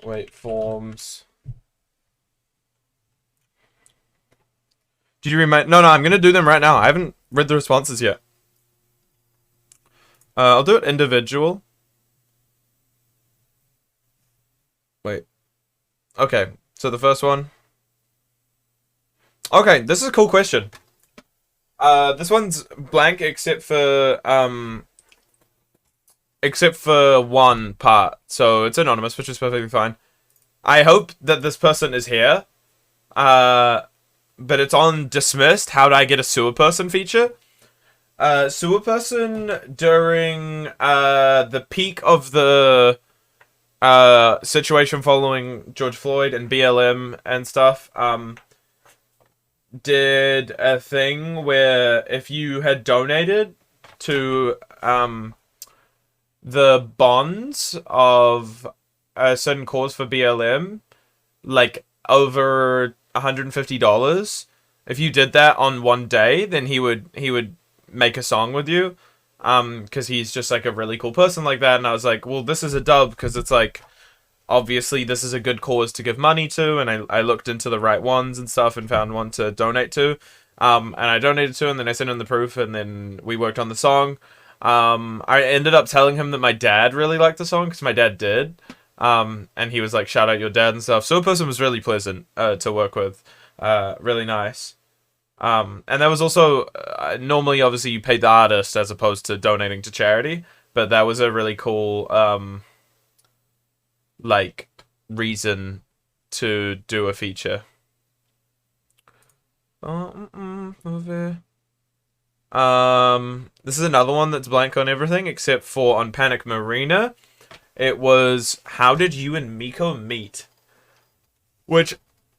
Wait, forms. Did you read my... No, I'm gonna do them right now. I haven't read the responses yet. I'll do it individual. Wait. Okay, so the first one. Okay, this is a cool question. This one's blank except for one part. So it's anonymous, which is perfectly fine. I hope that this person is here. But it's on dismissed. How do I get a sewer person feature? Sewer person during the peak of the situation following George Floyd and BLM and stuff. Did a thing where if you had donated to the bonds of a certain cause for BLM, like over $150, if you did that on one day, then he would make a song with you, because he's just like a really cool person like that. And I was like, well, this is a dub because it's like obviously this is a good cause to give money to, and I looked into the right ones and stuff and found one to donate to, and I donated to, and then I sent him the proof, and then we worked on the song. I ended up telling him that my dad really liked the song because my dad did, and he was like, shout out your dad and stuff. So a person was really pleasant to work with, really nice. And that was also normally obviously you paid the artist as opposed to donating to charity, but that was a really cool like reason to do a feature. This is another one that's blank on everything except for on Panic Marina. It was, how did you and Miko meet? Which,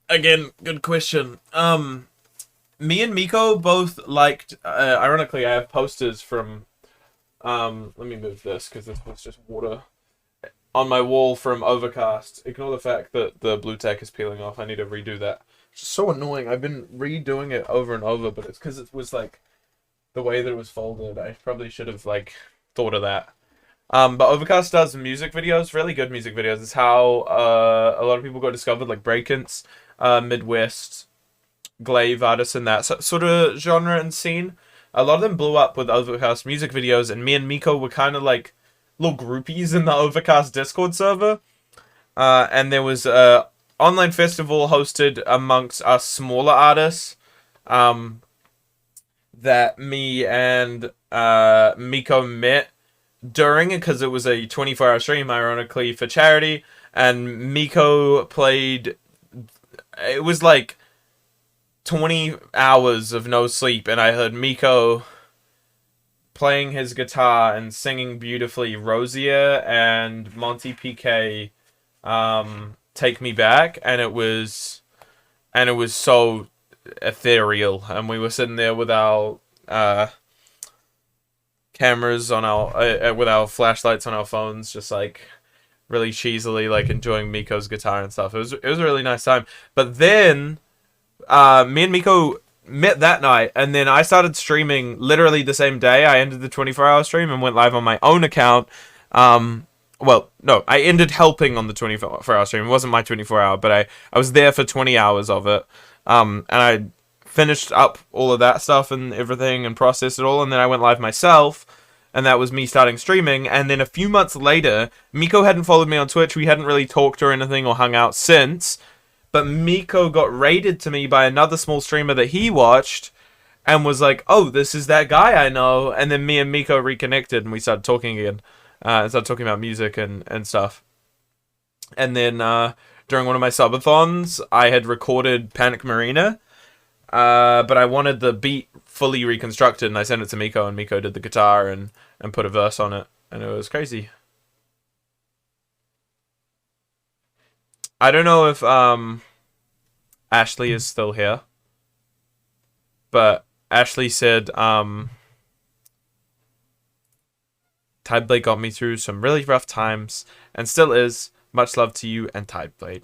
again, good question. Me and Miko both liked. Ironically, I have posters from. Let me move this because this was just water on my wall from Overcast. Ignore the fact that the blue tack is peeling off. I need to redo that. It's just so annoying. I've been redoing it over and over, but it's because it was like the way that it was folded. I probably should have like thought of that. But Overcast does music videos, really good music videos. It's how a lot of people got discovered, like Breakins, Midwest, Glaive artists in that sort of genre and scene. A lot of them blew up with Overcast music videos, and me and Miko were kind of like little groupies in the Overcast Discord server. And there was a online festival hosted amongst us smaller artists, that me and Miko met during it because it was a 24-hour stream, ironically, for charity. And Miko played. It was like 20 hours of no sleep, and I heard Miko playing his guitar and singing beautifully Rosier and Monty PK, Take Me Back, and it was so ethereal. And we were sitting there with our cameras on our with our flashlights on our phones, just like really cheesily like enjoying Miko's guitar and stuff. It was a really nice time. But then me and Miko met that night, and then I started streaming literally the same day. I ended the 24-hour stream and went live on my own account. Well, no, I ended helping on the 24-hour stream. It wasn't my 24-hour, but I was there for 20 hours of it. And I finished up all of that stuff and everything and processed it all, and then I went live myself, and that was me starting streaming. And then a few months later, Miko hadn't followed me on Twitch. We hadn't really talked or anything or hung out since. But Miko got raided to me by another small streamer that he watched and was like, oh, this is that guy I know. And then me and Miko reconnected and we started talking again. And started talking about music and stuff. And then during one of my subathons, I had recorded Panic Marina. But I wanted the beat fully reconstructed, and I sent it to Miko, and Miko did the guitar and put a verse on it. And it was crazy. I don't know if Ashley is still here, but Ashley said Tideblade got me through some really rough times and still is. Much love to you and Tideblade.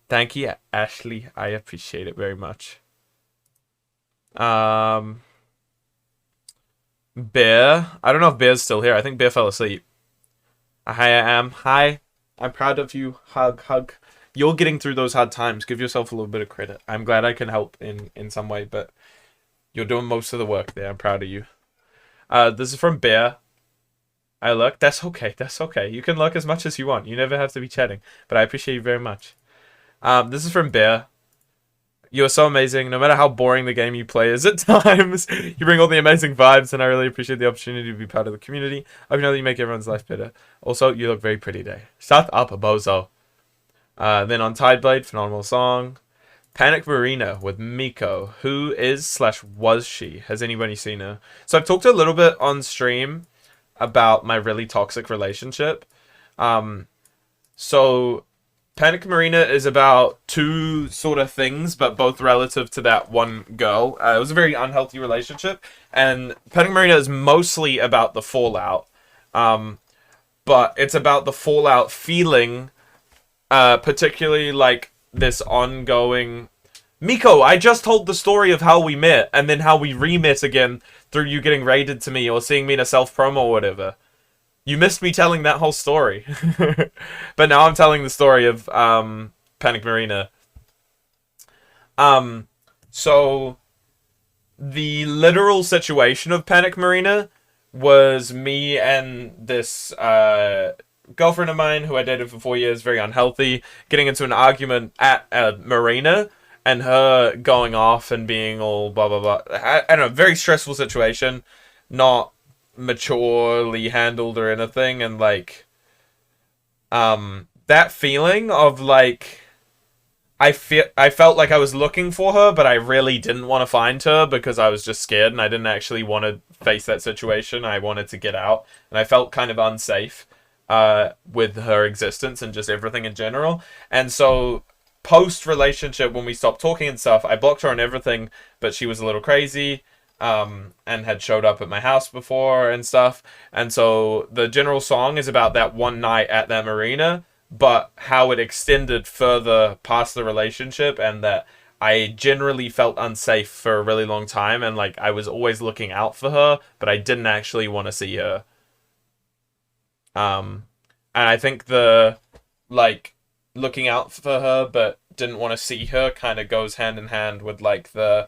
Thank you, Ashley. I appreciate it very much. Bear. I don't know if Bear's still here. I think Bear fell asleep. Hi, I am. Hi. I'm proud of you. Hug, hug. You're getting through those hard times. Give yourself a little bit of credit. I'm glad I can help in some way, but you're doing most of the work there. I'm proud of you. This is from Bear. I look. That's okay. That's okay. You can look as much as you want. You never have to be chatting. But I appreciate you very much. This is from Bear. You are so amazing. No matter how boring the game you play is at times, you bring all the amazing vibes, and I really appreciate the opportunity to be part of the community. I know that you make everyone's life better. Also, you look very pretty today. Shut up, bozo. Then on Tideblade, phenomenal song. Panic Marina with Miko. Who is / was she? Has anybody seen her? So I've talked a little bit on stream about my really toxic relationship. So Panic Marina is about two sort of things, but both relative to that one girl. It was a very unhealthy relationship, and Panic Marina is mostly about the fallout. But it's about the fallout feeling, particularly like this ongoing... Miko, I just told the story of how we met, and then how we re-met again through you getting raided to me, or seeing me in a self-promo or whatever. You missed me telling that whole story. But now I'm telling the story of Panic Marina. So the literal situation of Panic Marina was me and this girlfriend of mine who I dated for 4 years, very unhealthy, getting into an argument at a marina, and her going off and being all blah blah blah. I don't know, very stressful situation, not maturely handled or anything, and like that feeling of like I felt like I was looking for her, but I really didn't want to find her because I was just scared and I didn't actually want to face that situation. I wanted to get out, and I felt kind of unsafe with her existence and just everything in general. And so post relationship, when we stopped talking and stuff, I blocked her on everything, but she was a little crazy. And had showed up at my house before and stuff. And so the general song is about that one night at that marina, but how it extended further past the relationship, and that I generally felt unsafe for a really long time, and like I was always looking out for her, but I didn't actually want to see her. And I think the like looking out for her but didn't want to see her kind of goes hand in hand with like the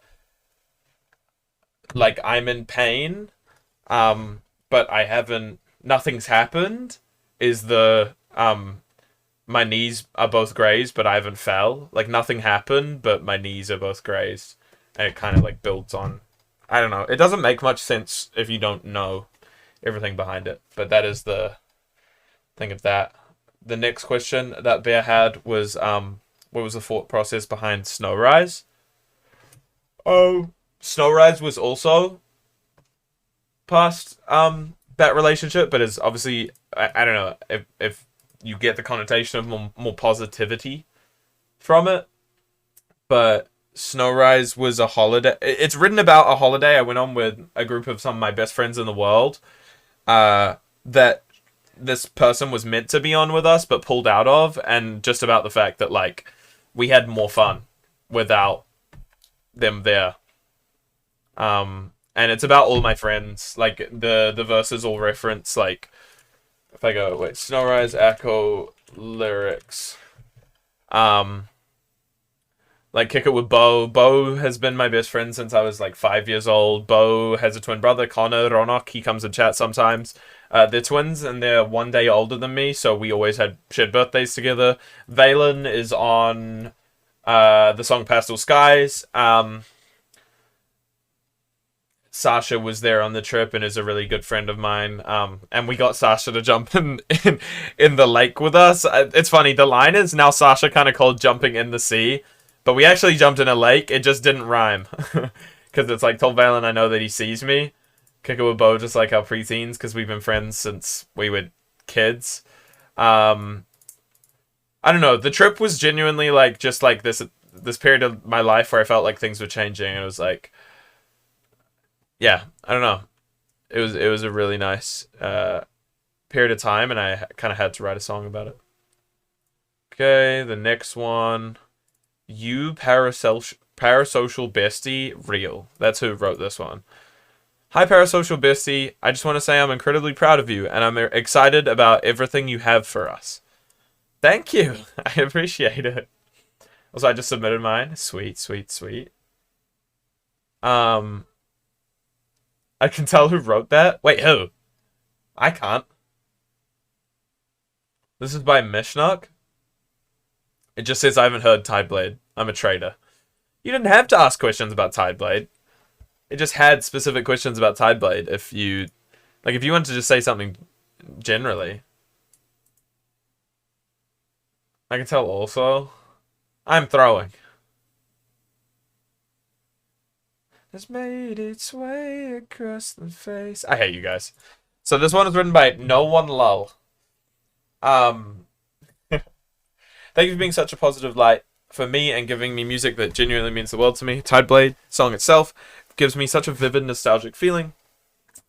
like I'm in pain, but nothing's happened, is the my knees are both grazed but I haven't fell. Like nothing happened but my knees are both grazed, and it kind of like builds on. I don't know, it doesn't make much sense if you don't know everything behind it, but that is the thing of that. The next question that Bear had was what was the thought process behind Snowrise? Oh, Snowrise was also past that relationship, but is obviously I don't know if you get the connotation of more positivity from it. But Snowrise was a holiday. It's written about a holiday I went on with a group of some of my best friends in the world. That this person was meant to be on with us, but pulled out of, and just about the fact that like we had more fun without them there. And it's about all my friends. Like the verses all reference like, if I go wait, Snowrise Echo lyrics. Like Kick It With Bo. Bo has been my best friend since I was like 5 years old. Bo has a twin brother, Connor Ronok. He comes and chats sometimes. They're twins and they're 1 day older than me, so we always had shared birthdays together. Valen is on the song Pastel Skies. Sasha was there on the trip and is a really good friend of mine. And we got Sasha to jump in the lake with us. It's funny, the line is now Sasha kind of called jumping in the sea, but we actually jumped in a lake. It just didn't rhyme. Because it's like, told Valen I know that he sees me. Kick It With Bo, just like our preteens, because we've been friends since we were kids. I don't know. The trip was genuinely like just like this period of my life where I felt like things were changing. And it was like, yeah, I don't know. It was a really nice period of time, and I kind of had to write a song about it. Okay, the next one. You parasocial bestie real. That's who wrote this one. Hi, parasocial bestie. I just want to say I'm incredibly proud of you, and I'm excited about everything you have for us. Thank you. I appreciate it. Also, I just submitted mine. Sweet, sweet, sweet. Um, I can tell who wrote that. Wait, who? I can't. This is by Mishnok. It just says I haven't heard Tideblade. I'm a traitor. You didn't have to ask questions about Tideblade. It just had specific questions about Tideblade. If you, like, if you wanted to just say something generally, I can tell also. I'm throwing. Has made its way across the face. I hate you guys. So this one is written by No One Lull. Um, Thank you for being such a positive light for me and giving me music that genuinely means the world to me. Tideblade, song itself, gives me such a vivid, nostalgic feeling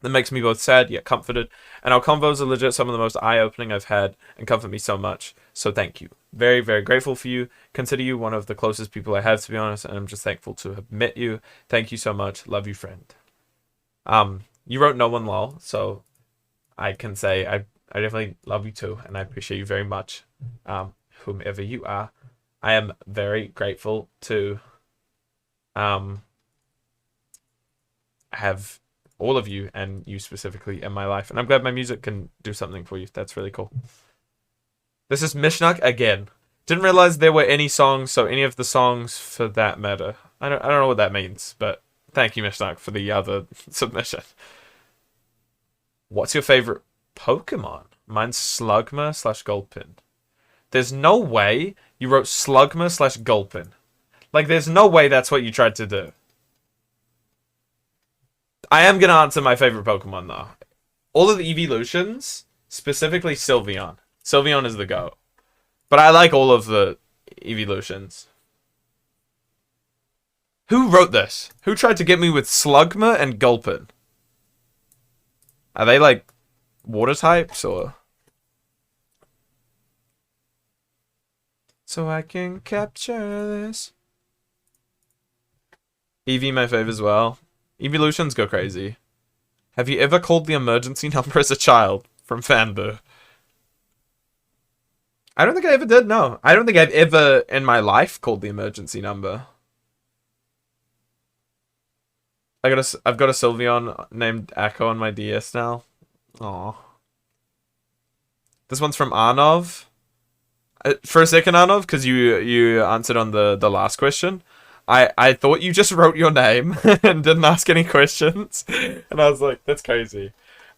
that makes me both sad yet comforted. And our convos are legit some of the most eye-opening I've had and comfort me so much. So thank you. Very, very grateful for you. Consider you one of the closest people I have, to be honest, and I'm just thankful to have met you. Thank you so much. Love you, friend. You wrote No One Lull, so I can say I definitely love you too, and I appreciate you very much. Whomever you are, I am very grateful to have all of you and you specifically in my life, and I'm glad my music can do something for you. That's really cool. This is Mishnok again. Didn't realize there were any songs, so any of the songs for that matter. I don't know what that means, but thank you, Mishnok, for the other submission. What's your favorite Pokemon? Mine's Slugma / Gulpin. There's no way you wrote Slugma / Gulpin. Like, there's no way that's what you tried to do. I am gonna answer my favorite Pokemon, though. All of the evolutions, specifically Sylveon. Sylveon is the GOAT. But I like all of the evolutions. Who wrote this? Who tried to get me with Slugma and Gulpin? Are they, like, water types, or... So I can capture this. Eevee, my fave as well. Evolutions go crazy. Have you ever called the emergency number as a child? From Fanboo. I don't think I ever did, no. I don't think I've ever in my life called the emergency number. I've got a Sylveon named Echo on my DS now. Aw. This one's from Arnov. For a second, Arnov, because you answered on the last question. I thought you just wrote your name and didn't ask any questions. And I was like, that's crazy.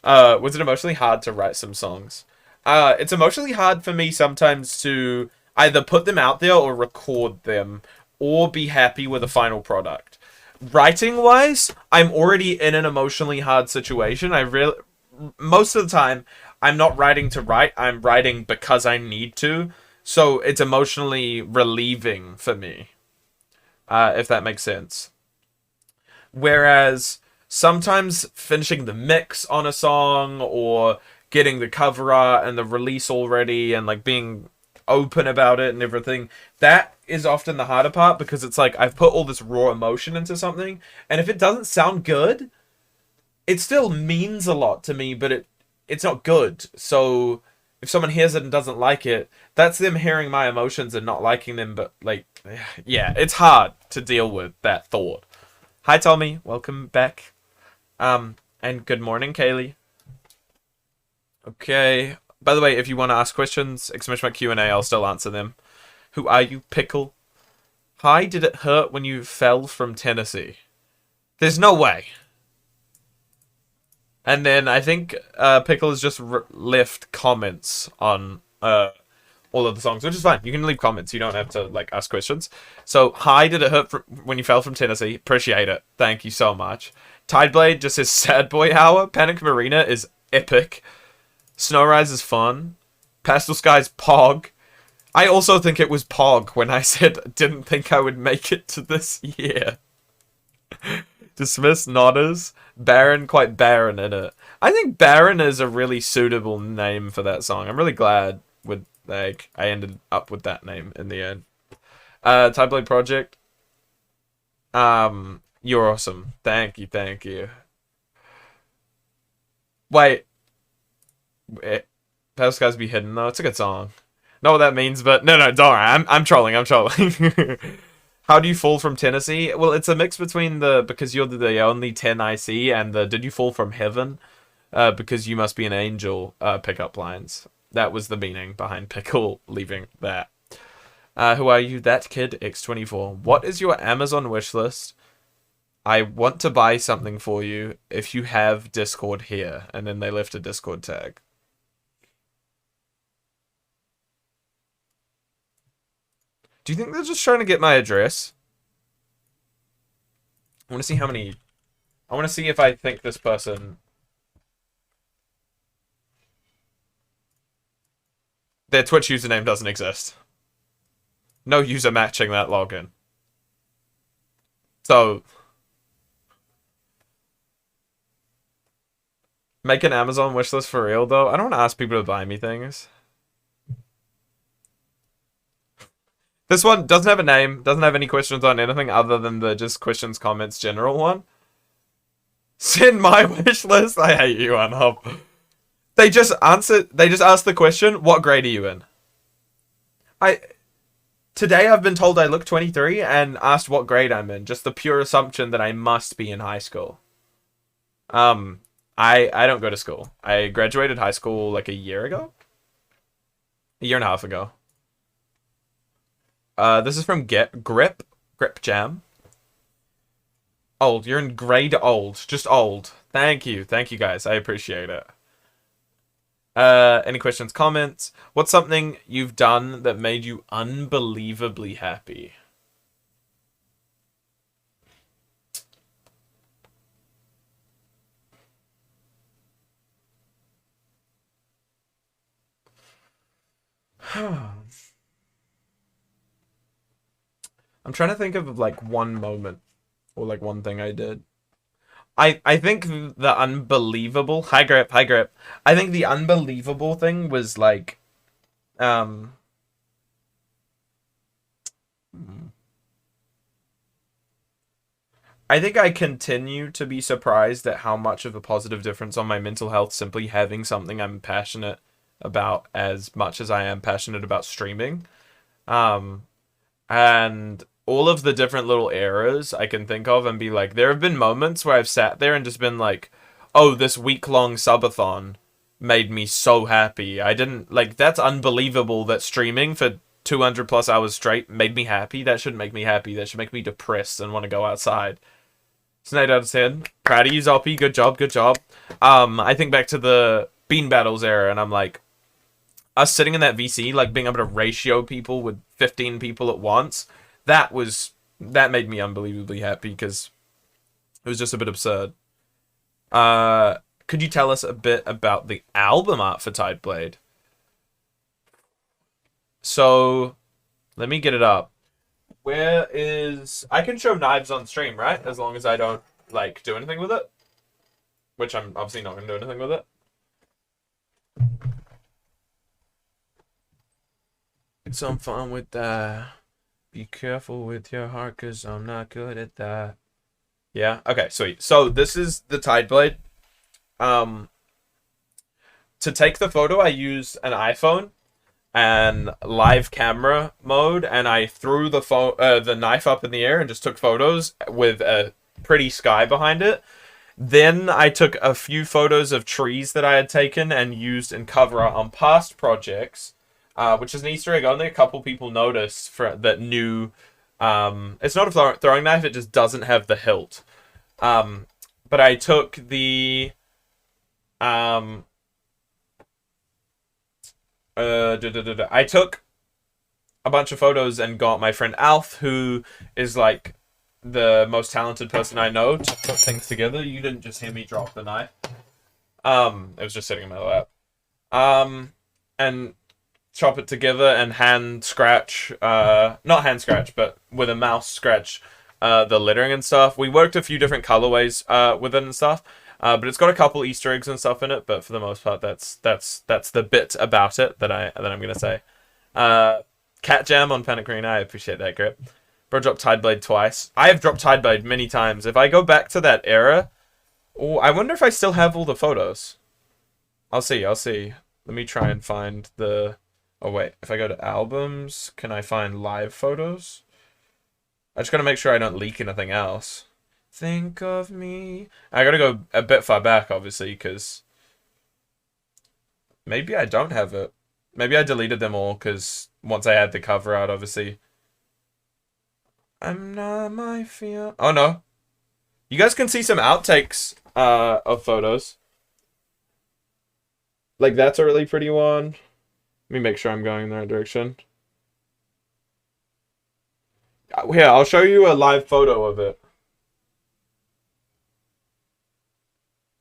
Was it emotionally hard to write some songs? It's emotionally hard for me sometimes to either put them out there or record them or be happy with the final product. Writing wise, I'm already in an emotionally hard situation. Most of the time, I'm not writing to write. I'm writing because I need to. So it's emotionally relieving for me. If that makes sense. Whereas sometimes finishing the mix on a song or getting the cover art and the release already and like being open about it and everything, that is often the harder part, because it's like I've put all this raw emotion into something, and if it doesn't sound good, it still means a lot to me, but it's not good. So if someone hears it and doesn't like it, that's them hearing my emotions and not liking them. But like, yeah, it's hard to deal with that thought. Hi Tommy, welcome back. And good morning, Kaylee. Okay. By the way, if you want to ask questions, exclamation mark Q&A, I'll still answer them. Who are you, Pickle? Hi, did it hurt when you fell from Tennessee? There's no way. And then I think Pickle has just left comments on all of the songs, which is fine. You can leave comments. You don't have to like ask questions. So, hi, did it hurt when you fell from Tennessee? Appreciate it. Thank you so much. Tideblade just says Sad Boy Hour. Panic Marina is epic. Snowrise is fun. Pastel Sky's Pog. I also think it was Pog when I said didn't think I would make it to this year. Dismiss Nodders. Baron, quite barren in it. I think Baron is a really suitable name for that song. I'm really glad with like I ended up with that name in the end. Tideblade Project. You're awesome. Thank you, thank you. Wait. Pastel Skies Be Hidden though. It's a good song. Not what that means, but no, don't worry. I'm trolling. I'm trolling. How do you fall from Tennessee? Well, it's a mix between the because you're the only 10 I see and the did you fall from heaven? Because you must be an angel pickup lines. That was the meaning behind Pickle leaving that. Who are you? That kid X24. What is your Amazon wish list? I want to buy something for you if you have Discord here. And then they left a Discord tag. Do you think they're just trying to get my address? I want to see how many... I want to see if I think this person... Their Twitch username doesn't exist. No user matching that login. So... Make an Amazon wishlist for real, though. I don't want to ask people to buy me things. This one doesn't have a name, doesn't have any questions on anything other than the just questions, comments, general one. Send my wish list. I hate you, Unhub. They just asked the question, what grade are you in? Today I've been told I look 23 and asked what grade I'm in. Just the pure assumption that I must be in high school. I don't go to school. I graduated high school like a year ago? A year and a half ago. This is from Grip Jam. Old. You're in grade old. Just old. Thank you. Thank you, guys. I appreciate it. Any questions, comments? What's something you've done that made you unbelievably happy? I'm trying to think of like one moment or like one thing I did. I think the unbelievable hi grip. I think the unbelievable thing was like I think I continue to be surprised at how much of a positive difference on my mental health simply having something I'm passionate about as much as I am passionate about streaming. And all of the different little eras I can think of and be like, there have been moments where I've sat there and just been like, oh, this week-long subathon made me so happy. I didn't, like, that's unbelievable that streaming for 200 plus hours straight made me happy. That shouldn't make me happy. That should make me depressed and want to go outside. It's an 8 out of 10. Proud of you, Zoppy. Good job, good job. I think back to the Bean Battles era and I'm like, us sitting in that VC, like being able to ratio people with 15 people at once, that made me unbelievably happy because it was just a bit absurd. Could you tell us a bit about the album art for Tideblade? So, let me get it up. Where is... I can show knives on stream, right? As long as I don't, like, do anything with it. Which I'm obviously not going to do anything with it. Some fun with that. Be careful with your heart, cause I'm not good at that. Yeah, okay, sweet. So this is the Tideblade. To take the photo, I used an iPhone and live camera mode, and I threw the knife up in the air and just took photos with a pretty sky behind it. Then I took a few photos of trees that I had taken and used in cover art on past projects. Which is an Easter egg. Only a couple people noticed that knew. It's not a throwing knife. It just doesn't have the hilt. But I took the. I took a bunch of photos and got my friend Alf, who is like the most talented person I know, to put things together. You didn't just hear me drop the knife. It was just sitting in my lap. And chop it together and hand scratch, not hand scratch, but with a mouse scratch the lettering and stuff. We worked a few different colorways with it and stuff, but it's got a couple Easter eggs and stuff in it. But for the most part, that's the bit about it that I'm gonna say. Cat Jam on Panic Green. I appreciate that, Grip. Bro dropped Tideblade twice. I have dropped Tideblade many times. If I go back to that era, oh, I wonder if I still have all the photos. I'll see. Let me try and find the. Oh wait, if I go to albums, can I find live photos? I just gotta make sure I don't leak anything else. Think of me. I gotta go a bit far back, obviously, because maybe I don't have it. Maybe I deleted them all, because once I had the cover out, obviously. I'm not my fear. Oh no. You guys can see some outtakes of photos. Like, that's a really pretty one. Let me make sure I'm going in the right direction. Here, I'll show you a live photo of it.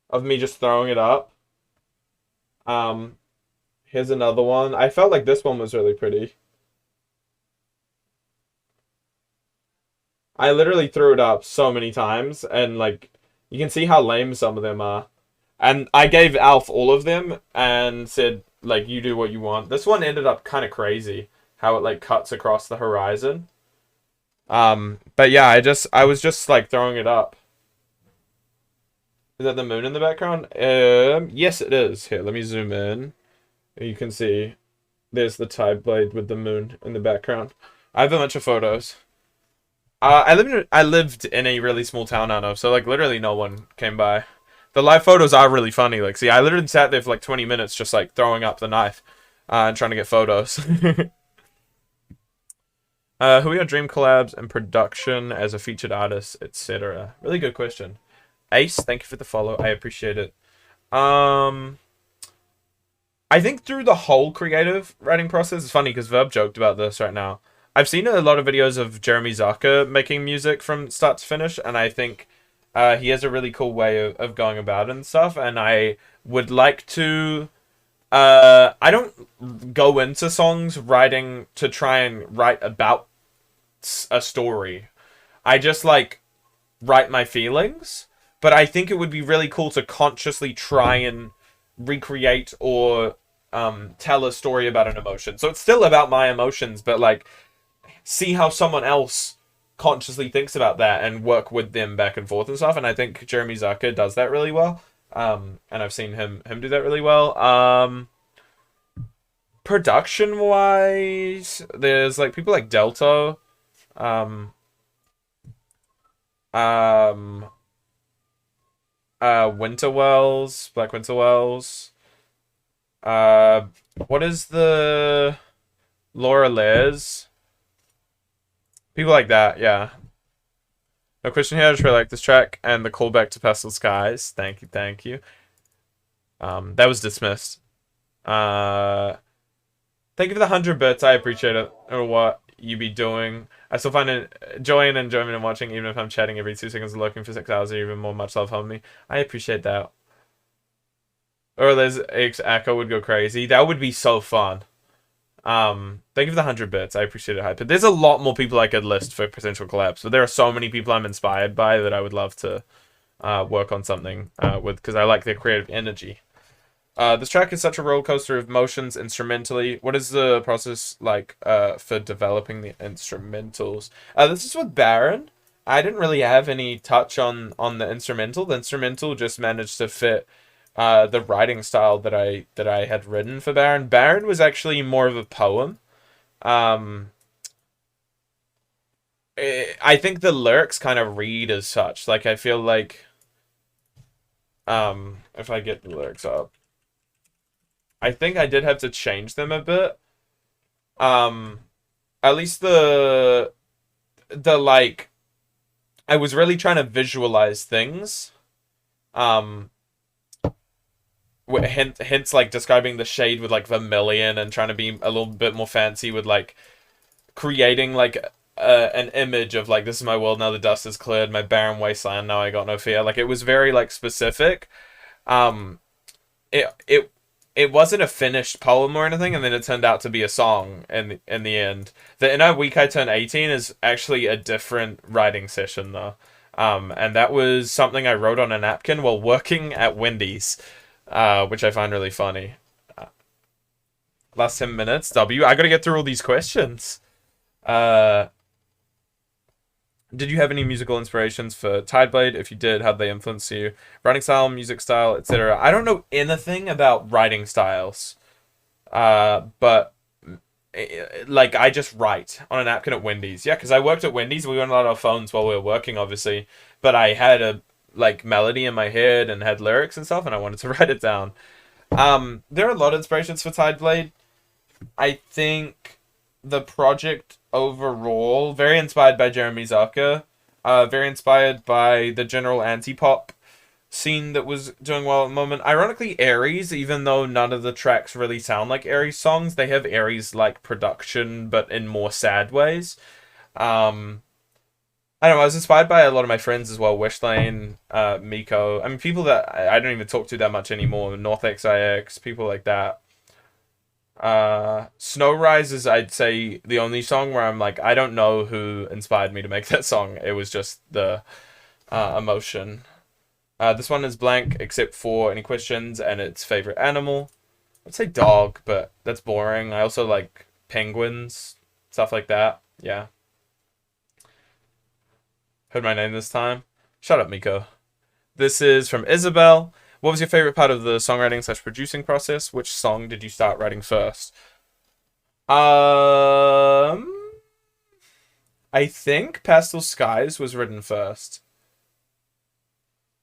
Of me just throwing it up. Um, Here's another one. I felt like this one was really pretty. I literally threw it up so many times, and like, you can see how lame some of them are. And I gave Alf all of them and said, like, you do what you want. This one ended up kind of crazy, how it like cuts across the horizon. But yeah, I was just like throwing it up. Is that the moon in the background? Yes, it is. Here, let me zoom in. You can see there's the tide blade with the moon in the background. I have a bunch of photos. I lived in a really small town, I know, so like literally no one came by. The live photos are really funny. Like, see, I literally sat there for like 20 minutes just like throwing up the knife and trying to get photos. Who are your dream collabs and production as a featured artist, etc.? Really good question. Ace, thank you for the follow. I appreciate it. I think through the whole creative writing process, it's funny because Verb joked about this right now. I've seen a lot of videos of Jeremy Zucker making music from start to finish, and I think he has a really cool way of going about it and stuff, and I would like to... I don't go into songs writing to try and write about a story. I just, like, write my feelings, but I think it would be really cool to consciously try and recreate or tell a story about an emotion. So it's still about my emotions, but, like, see how someone else consciously thinks about that and work with them back and forth and stuff. And I think Jeremy Zucker does that really well. And I've seen him do that really well. Production wise, there's like people like Delta. Um, um, Winterwells, Black Winterwells. What is the Laura Les? People like that, yeah. No question here, I just really like this track and the callback to Pastel Skies. Thank you, thank you. That was dismissed. Thank you for the 100 bits, I appreciate it. Or what you be doing. I still find joy and enjoyment in watching, even if I'm chatting every 2 seconds and looking for 6 hours or even more. Much love, homie. I appreciate that. Or there's Echo would go crazy. That would be so fun. Thank you for the 100 bits. I appreciate it, Hype. But there's a lot more people I could list for potential collabs. But there are so many people I'm inspired by that I would love to work on something with, because I like their creative energy. This track is such a roller coaster of emotions instrumentally. What is the process like for developing the instrumentals? This is with Baron. I didn't really have any touch on the instrumental. The instrumental just managed to fit the writing style that I had written for Baron. Baron was actually more of a poem. I think the lyrics kind of read as such. Like, I feel like if I get the lyrics up, I think I did have to change them a bit. At least the like, I was really trying to visualize things. Hence like describing the shade with like vermilion and trying to be a little bit more fancy with like creating like an image of like, this is my world now, the dust is cleared, my barren wasteland, now I got no fear. Like, it was very like specific. It wasn't a finished poem or anything, and then it turned out to be a song in the end. The In a Week I Turn 18 is actually a different writing session though. And that was something I wrote on a napkin while working at Wendy's. Which I find really funny. Last 10 minutes, W. I gotta get through all these questions. Did you have any musical inspirations for Tideblade? If you did, how'd they influence you? Writing style, music style, etc. I don't know anything about writing styles. But like I just write on a napkin at Wendy's. Yeah, because I worked at Wendy's. We weren't allowed our phones while we were working, obviously. But I had a like melody in my head and had lyrics and stuff, and I wanted to write it down. There are a lot of inspirations for Tideblade. I think the project overall very inspired by Jeremy Zucker, very inspired by the general anti-pop scene that was doing well at the moment. Ironically, Aries, even though none of the tracks really sound like Aries songs, they have Aries like production, but in more sad ways. Um, I don't know. I was inspired by a lot of my friends as well. Wishlane, Miko. I mean, people that I don't even talk to that much anymore. North XIX, people like that. Snow Rise is, I'd say, the only song where I'm like, I don't know who inspired me to make that song. It was just the emotion. This one is blank except for any questions and its favorite animal. I'd say dog, but that's boring. I also like penguins, stuff like that. Yeah. Heard my name this time. Shut up, Miko. This is from Isabel. What was your favorite part of the songwriting slash producing process? Which song did you start writing first? I think Pastel Skies was written first.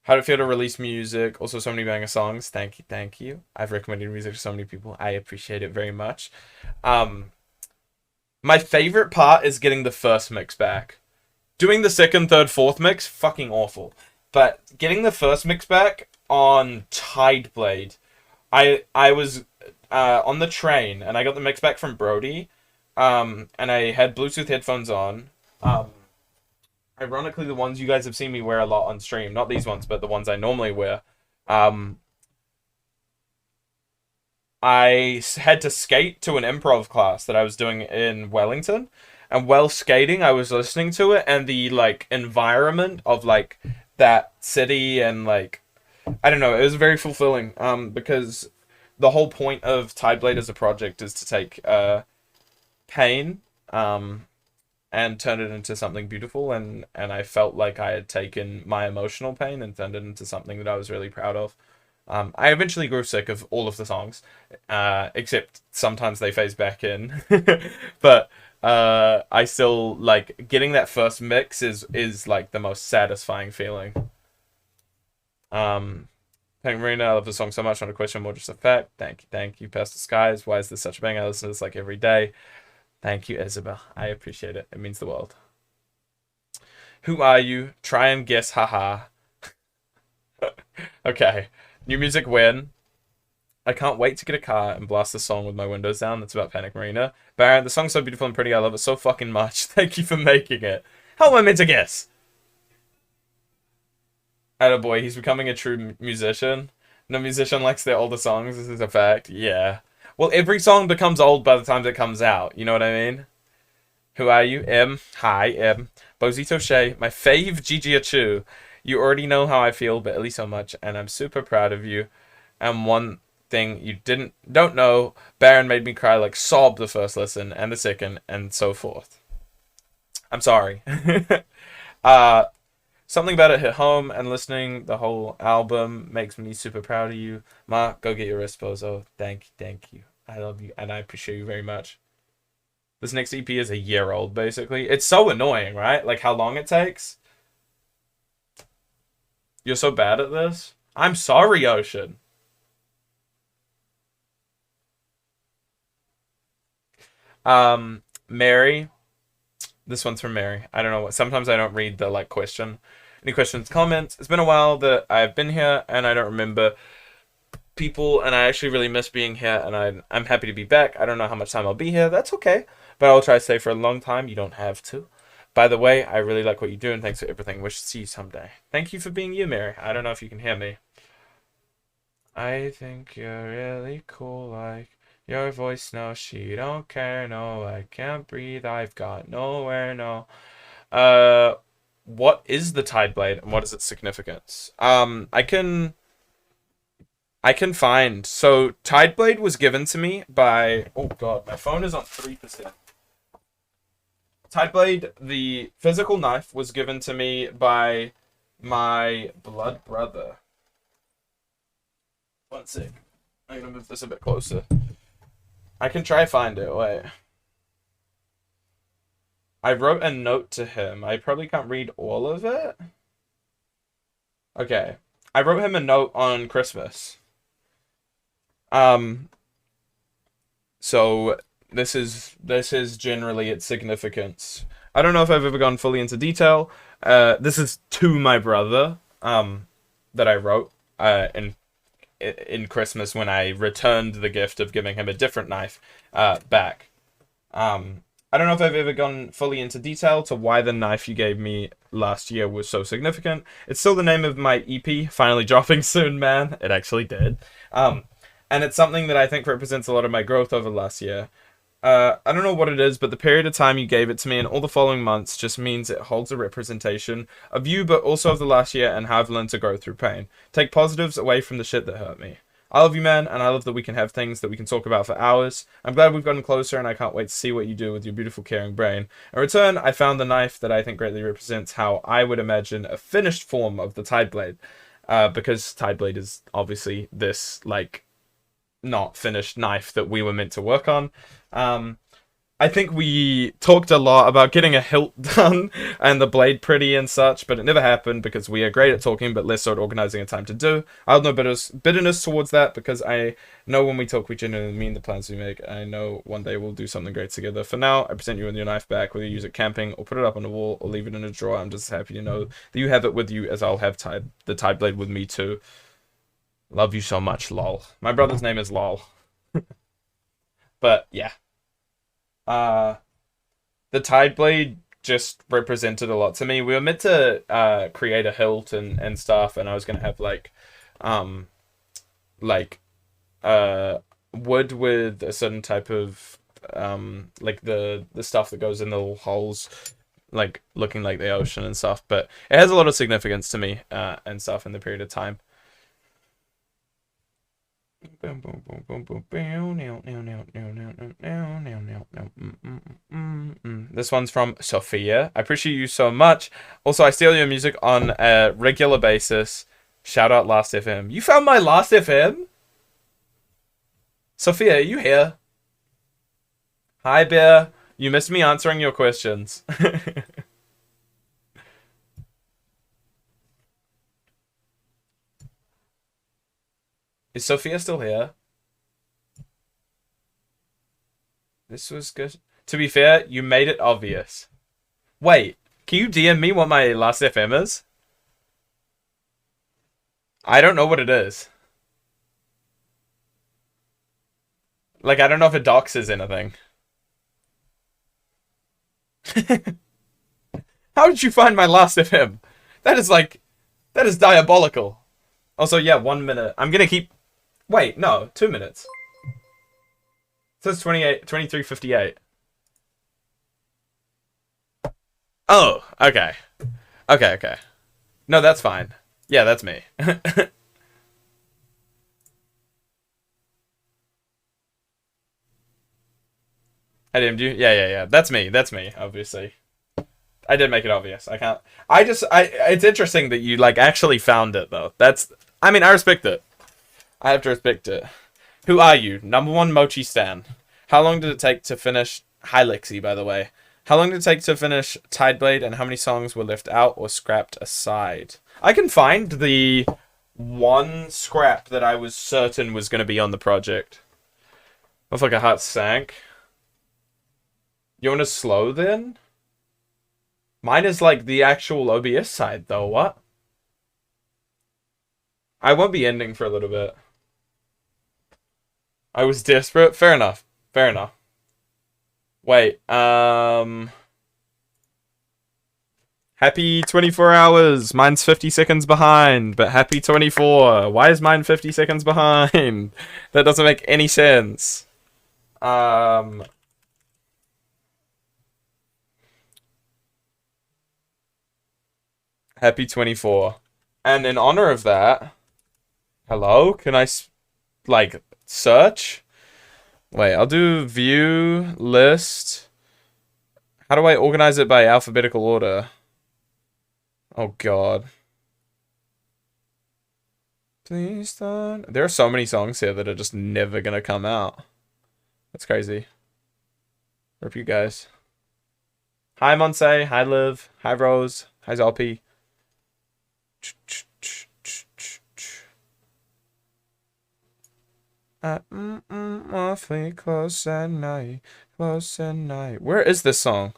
How did it feel to release music? Also, so many banger songs. Thank you, thank you. I've recommended music to so many people. I appreciate it very much. My favorite part is getting the first mix back. Doing the second, third, fourth mix, fucking awful. But getting the first mix back on Tideblade, I was on the train and I got the mix back from Brody, and I had Bluetooth headphones on. Ironically, the ones you guys have seen me wear a lot on stream, not these ones, but the ones I normally wear. I had to skate to an improv class that I was doing in Wellington, and while skating, I was listening to it, and the like environment of like that city and like I don't know, it was very fulfilling. Because the whole point of Tideblade as a project is to take pain and turn it into something beautiful, and I felt like I had taken my emotional pain and turned it into something that I was really proud of. I eventually grew sick of all of the songs, except sometimes they phase back in. But I still like getting that first mix is like the most satisfying feeling. Pink Marina, I love the song so much. Not a question, more just a fact. Thank you, Pastel Skies. Why is this such a banger? I listen to this like every day. Thank you, Isabel. I appreciate it. It means the world. Who are you? Try and guess, haha. Okay. New music when? I can't wait to get a car and blast the song with my windows down. That's about Panic Marina. Baron, the song's so beautiful and pretty. I love it so fucking much. Thank you for making it. How am I meant to guess? Attaboy, he's becoming a true musician. No musician likes their older songs. This is a fact. Yeah. Well, every song becomes old by the time it comes out. You know what I mean? Who are you? M. Hi, M. Bozito Shea. My fave, Gigi Achu. You already know how I feel, but at least so much, and I'm super proud of you. And one thing you don't know, Baron made me cry like sob the first listen, and the second, and so forth. I'm sorry. Something about it hit home, and listening the whole album makes me super proud of you. Ma, go get your Esposo. Thank you. I love you, and I appreciate you very much. This next EP is a year old, basically. It's so annoying, right? Like how long it takes. You're so bad at this. I'm sorry, Ocean. Mary. This one's from Mary. I don't know what. Sometimes I don't read the like question. Any questions, comments? It's been a while that I've been here, and I don't remember people, and I actually really miss being here, and I'm happy to be back. I don't know how much time I'll be here. That's okay, but I'll try to stay for a long time. You don't have to. By the way, I really like what you do, and thanks for everything. Wish to see you someday. Thank you for being you, Mary. I don't know if you can hear me. I think you're really cool, like your voice. No, she don't care. No, I can't breathe. I've got nowhere. No. What is the Tideblade, and what is its significance? I can find. So Tideblade was given to me by. Oh God, my phone is on 3%. Tideblade, the physical knife, was given to me by my blood brother. One sec. I'm gonna move this a bit closer. I can try find it. Wait. I wrote a note to him. I probably can't read all of it. Okay. I wrote him a note on Christmas. Um, so this is generally its significance. I don't know if I've ever gone fully into detail. This is to my brother, that I wrote in Christmas when I returned the gift of giving him a different knife back. I don't know if I've ever gone fully into detail to why the knife you gave me last year was so significant. It's still the name of my EP, finally dropping soon, man. It actually did. And it's something that I think represents a lot of my growth over the last year. I don't know what it is, but the period of time you gave it to me and all the following months just means it holds a representation of you, but also of the last year and how I've learned to grow through pain. Take positives away from the shit that hurt me. I love you, man, and I love that we can have things that we can talk about for hours. I'm glad we've gotten closer, and I can't wait to see what you do with your beautiful, caring brain. In return, I found the knife that I think greatly represents how I would imagine a finished form of the Tide Blade. Because Tide Blade is obviously this, like, not finished knife that we were meant to work on. I think we talked a lot about getting a hilt done and the blade pretty and such, but it never happened because we are great at talking, but less so at organizing a time to do. I have no bitterness towards that because I know when we talk, we genuinely mean the plans we make. I know one day we'll do something great together. For now, I present you with your knife back, whether you use it camping or put it up on the wall or leave it in a drawer. I'm just happy to know that you have it with you, as I'll have the Tide Blade with me too. Love you so much, lol. My brother's name is lol. But yeah. Uh, the Tide Blade just represented a lot to me. We were meant to create a hilt and stuff, and I was gonna have um like wood with a certain type of like the stuff that goes in the little holes, like looking like the ocean and stuff. But it has a lot of significance to me and stuff in the period of time. This one's from Sophia. I appreciate you so much. Also, I steal your music on a regular basis. Shout out Last FM. You found my Last FM? Sophia, are you here? Hi, Bear. You missed me answering your questions. Is Sophia still here? This was good. To be fair, you made it obvious. Wait, can you DM me what my Last FM is? I don't know what it is. Like, I don't know if it doxes anything. How did you find my Last FM? That is that is diabolical. Also, yeah, 1 minute. I'm gonna keep... Wait, no, 2 minutes. It says 23:58. Oh, okay. Okay. No, that's fine. Yeah, that's me. I DM'd you? Yeah. That's me. That's me, obviously. I did make it obvious. I can't... It's interesting that you, like, actually found it, though. I mean, I respect it. I have to respect it. Who are you? Number one Mochi Stan. How long did it take to finish... Hi, Lexi, by the way. How long did it take to finish Tideblade, and how many songs were left out or scrapped aside? I can find the one scrap that I was certain was going to be on the project. Looks like a heart sank. You want to slow, then? Mine is, like, the actual OBS side, though. What? I won't be ending for a little bit. I was desperate. Fair enough. Wait, happy 24 hours. Mine's 50 seconds behind, but happy 24. Why is mine 50 seconds behind? That doesn't make any sense. Happy 24. And in honor of that, hello? Can I, like, search? Wait, I'll do view, list. How do I organize it by alphabetical order? Oh, God. Please don't. There are so many songs here that are just never gonna come out. That's crazy. Rip you guys. Hi Monse, hi Liv, hi Rose, hi Zalpi. Awfully close at night, close at night. Where is this song?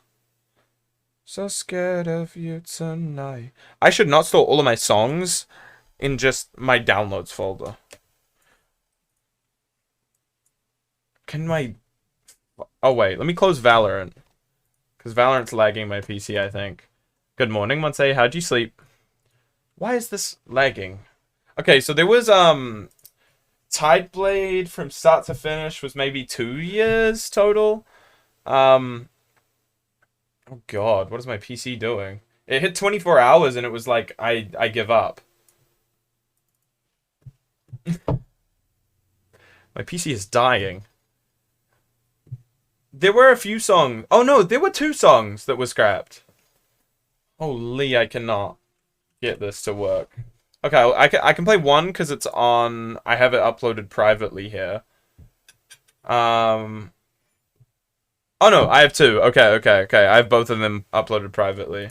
So scared of you tonight. I should not store all of my songs in just my downloads folder. Can my... Oh wait, let me close Valorant. Because Valorant's lagging my PC, I think. Good morning, Monse. How'd you sleep? Why is this lagging? Okay, so there was, Tideblade from start to finish was maybe 2 years total. Um, oh god, what is my PC doing? It hit 24 hours and it was like, I give up. My PC is dying. There were a few songs. Oh no, there were 2 songs that were scrapped. Holy, I cannot get this to work. Okay, I can play one because it's on. I have it uploaded privately here. Um. Oh no, I have 2. Okay. I have both of them uploaded privately.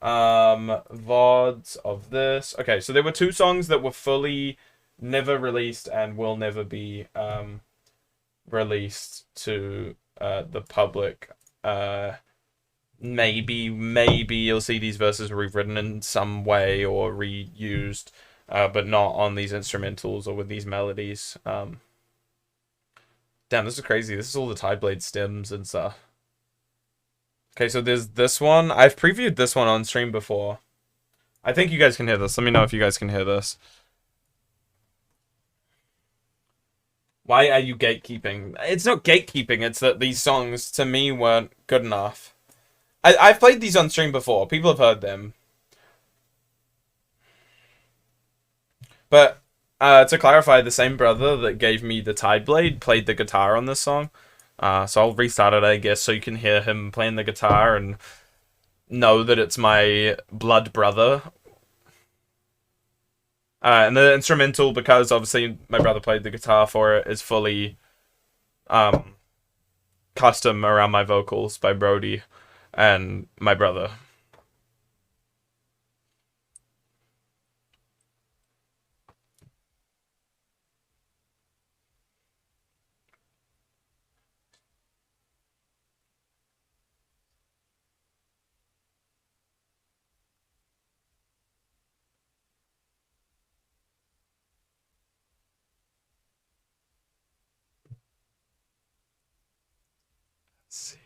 VODs of this. Okay, so there were 2 songs that were fully never released and will never be released to the public. Maybe you'll see these verses rewritten in some way or reused, but not on these instrumentals or with these melodies. Damn, this is crazy. This is all the Tideblade stems and stuff. Okay, so there's this one. I've previewed this one on stream before. I think you guys can hear this. Let me know if you guys can hear this. Why are you gatekeeping? It's not gatekeeping, it's that these songs, to me, weren't good enough. I've played these on stream before. People have heard them. But, to clarify, the same brother that gave me the Tideblade played the guitar on this song. So I'll restart it, I guess, so you can hear him playing the guitar and know that it's my blood brother. And the instrumental, because obviously my brother played the guitar for it, is fully custom around my vocals by Brody and my brother. Let's see.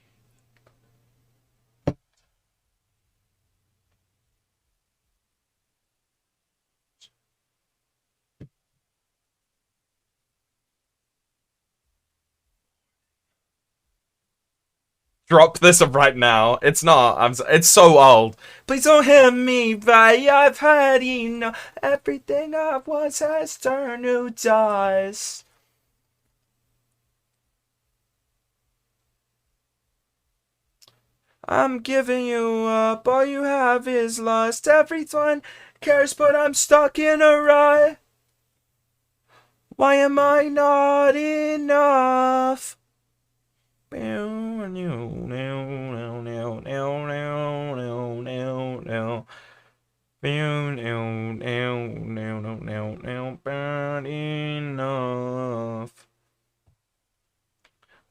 Drop this right now. It's not. It's so old. Please don't hit me, right? I've had enough. Everything I was has turned to dust. I'm giving you up. All you have is lust. Everyone cares, but I'm stuck in a rut. Why am I not enough? Enough.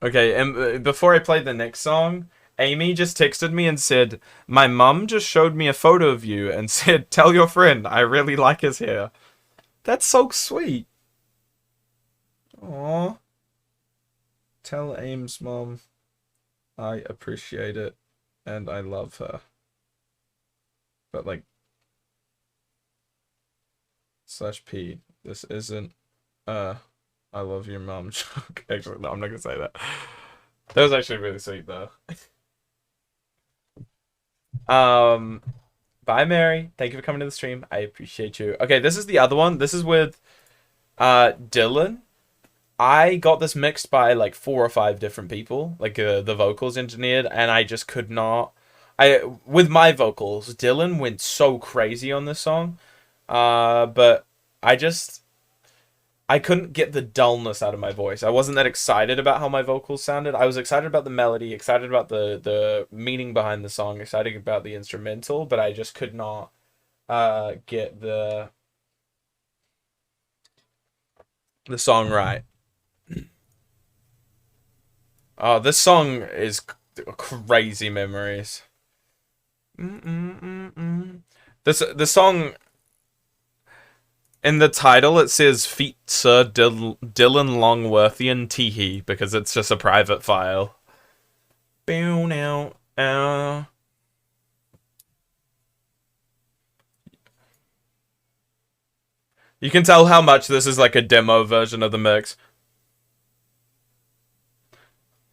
Okay, and before I play the next song, Amy just texted me and said, "My mum just showed me a photo of you and said, tell your friend, I really like his hair." That's so sweet. Aww. Tell Aim's mom I appreciate it and I love her. But like, /P, this isn't, I love your mom joke. Actually, no, I'm not gonna say that. That was actually really sweet though. Bye Mary. Thank you for coming to the stream. I appreciate you. Okay, this is the other one. This is with Dylan. I got this mixed by like 4 or 5 different people, like the vocals engineered, and I just could not. With my vocals, Dylan went so crazy on this song, but I just I couldn't get the dullness out of my voice. I wasn't that excited about how my vocals sounded. I was excited about the melody, excited about the meaning behind the song, excited about the instrumental, but I just could not get the song right. Oh, this song is crazy memories. Mm-mm-mm-mm. The song in the title it says Feet Sir Dylan Longworthian Teehee because it's just a private file. Bow now. You can tell how much this is like a demo version of the mix.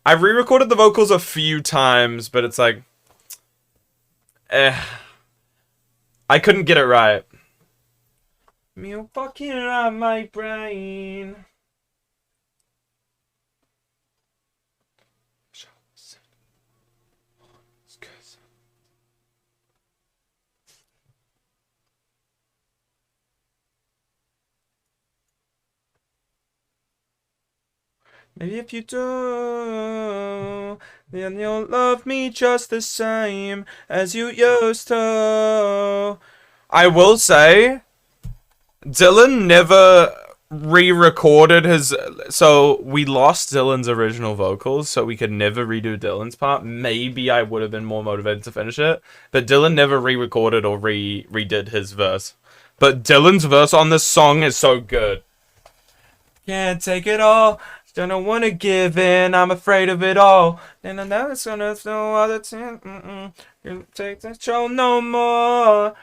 I re-recorded the vocals a few times, but it's like, I couldn't get it right. Me fucking on my brain. Maybe if you do, then you'll love me just the same as you used to. I will say, Dylan never re-recorded his. So we lost Dylan's original vocals, so we could never redo Dylan's part. Maybe I would have been more motivated to finish it, but Dylan never re-recorded or redid his verse. But Dylan's verse on this song is so good. Can't take it all. Don't wanna give in. I'm afraid of it all. And now it's gonna no other time. You take control no more.